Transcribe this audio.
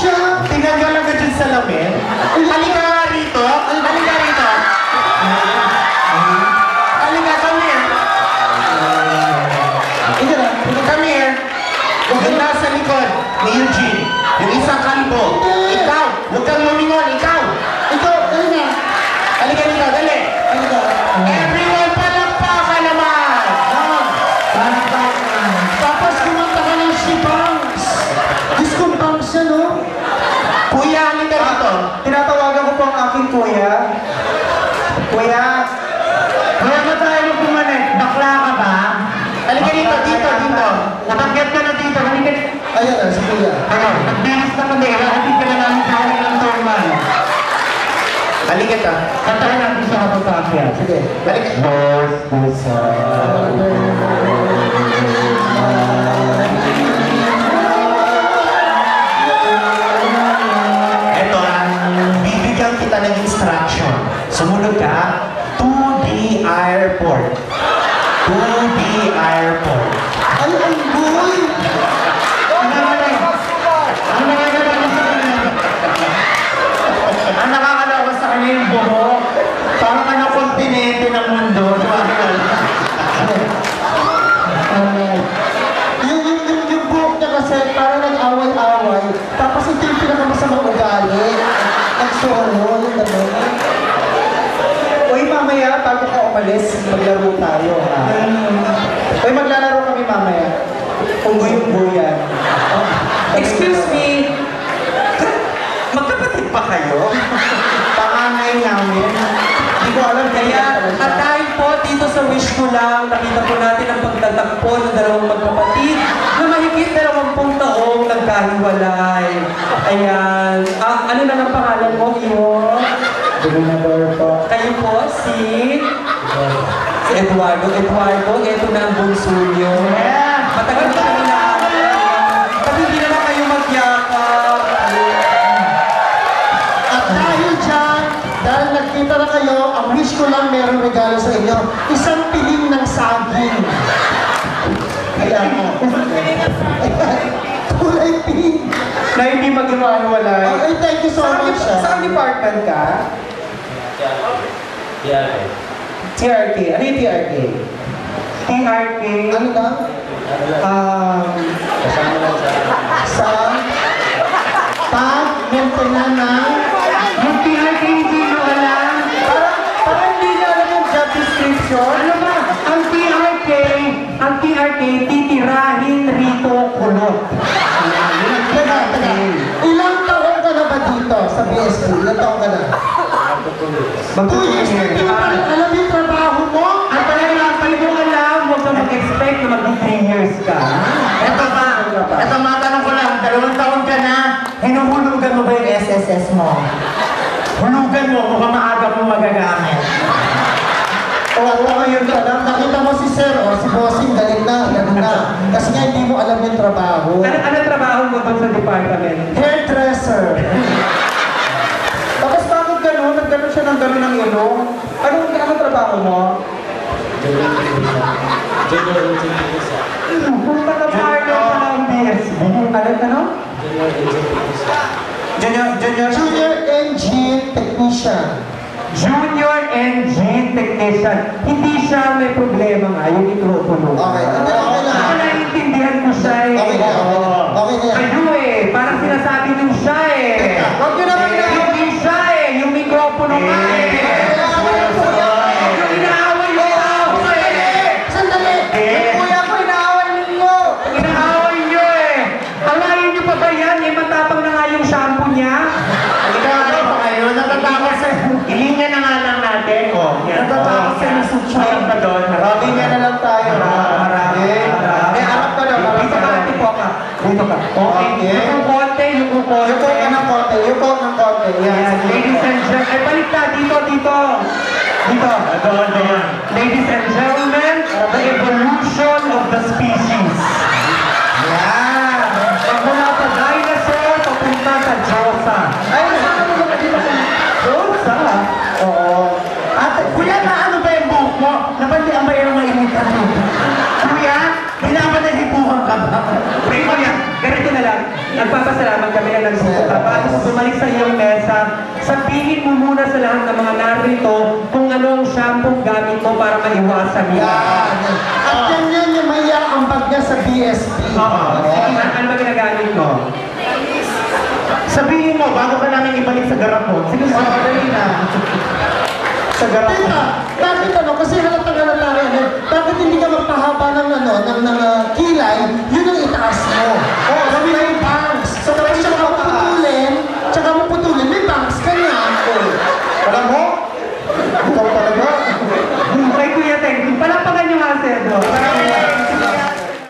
siya. Tinanggal agad dyan sa lamin. Halika nga rito. Halika rito. Halika, come here. Come here. Yung nasa likod ni Eugene. Yung isang kalbo. Ikaw. Huwag kang lumingon. Ikaw. Ikaw, ano na? Halika dito. Dali. Halika. Everyone, palakpakan naman. Palakpakan. Tapos kumanta ka ng Shibangs. Diyos kong bangs siya, no? Kuya, halika dito. Tinatawagan ko po ang aking kuya. Kuya. Kuya, matay mo pumanik. Bakla ka ba? Halika dito, dito. Nakakyat ka na dito. Halika dito. Ayan na, si kuya. Nagbilis na ka din. Hatid ka na namin sa akin ng turman. Halika ka. Kantahin natin sa kapatapya. Sige. Halika. Eto bibigyan kita ng instruction. Sumunod ka to the airport. To the airport. Ay, ang boy! Ang nakakalawa sa kanya yung buhok. Parang ano kontinente ng mundo. Yung buhok niya kasi parang nag-away-away. Tapos ito yung pinakamasamang ugali. Nagsoro, yung gano'n. Uy, mamaya, bago ka umalis, maglaro tayo, ha? Uy, maglalaro kami mamaya. Unggoy-unggoyan. Excuse me. Magkapatid pa kayo? Panganay namin. Hindi ko alam Kaya, at dahil po dito sa wish ko lang, nakita po natin ang pagtatagpo ng dalawang magkapatid na mahigit 20 taong nagkahiwalay. Ayan. Ano na ang pangalan mo, Iyo? Gobernador po. Kayo po, si Eduardo. Eduardo, ito na ang bunso niyo. Matagal na kayo na. Pati hindi naman kayo magyakap. At dahil dyan, dahil nagkita na kayo, ang wish ko lang merong regalo sa inyo. Isang piling ng saging. Ayan mo. Kulay pink. Na hindi maghiwalay. Okay, thank you so much. Saan department ka? TRK. Ano yung TRK? TRK. Ano na? Sa pag-maintenance ng Yung TRK hindi nyo alam. Parang hindi nyo alam yung job description. Ano ba? Ang TRK, titirahin rito kulot. Teka. Ilang taon ka na ba dito sa BSP? Ilang taon ka na? 2 years na hindi mo pa rin alam yung trabaho mo? At talagang pag mo alam, huwag kang mag-expect na mag-3 years ka. Ito matanong ko lang, 2 taon ka na, hinuhulugan mo ba yung SSS mo? Hulugan mo, mukhang maaga mo magagamit. Oo, ngayon ka lang. Nakita mo si Sir o si Bossing, galing na. Kasi nga hindi mo alam yung trabaho. Ano trabaho mo doon sa department? Hairdresser. Tapos bakit gano'n? Naggano'n siya ng gano'n ng ilong? Anong trabaho mo? Punta ka pa pala ang BSB. Ano? Junior engine technician. Junior engine technician. Hindi siya may problema nga, yung mikropono. Okay, okay lang. Ako naiintindihan ko siya eh. Okay na, okay na. Kayo eh, parang sinasabi nyo siya eh. Huwag nyo naman na. Hindi siya eh, yung mikropono nga eh. Yung inaaway nyo ako eh. Sandali! Kuya ko, inaaway ninyo! Inaaway nyo eh. Alayin nyo pa ba yan? Eh, matapang na nga yung shampoo niya. Ginagawa pa kayo, natatakot sa... Ilingan na nga lang natin, oh. Natatakot sa nasutsyon ka doon. Maraming na lang tayo. Marami. Harap ka na, harap Dito ka ka, na. tipo ka. Dito ka. Okay. Okay. Yung konti, yung konti. Yuko ka ng konti, yuko ng konti. Ayan, ladies and gentlemen. Eh, balik na. Dito. Dito. Ladies and gentlemen, the evolution of the species. Yan. Magmula sa dinosaur, papunta sa Diyosa. Ay, nasaan mo ba dito? Diyosa? Oo. Ate, kuya, na ano ba yung buhok mo? Nabandian ba yung mainitan mo? Kuya, pinapanahibukan ka ba? Ganito na lang. nagpapasalamat kami na nagsuko ka. Bago mo bumalik sa iyong mesa, sabihin mo muna sa lahat ng mga narito kung anong shampoo gamit mo para maiwasan yan. Yan. At yan yung maya ang bag niya sa BSP. Oo. Sige, ano ba ginagamit mo? Sabihin mo, bago ka namin ibalik sa garapon. Sige, dali na. Sa garapon. Teka, bakit ano? Kasi halatang halata rin. Bakit hindi ka magpahaba ng kilay? Yun ang itaas mo. Oo, sabi na yung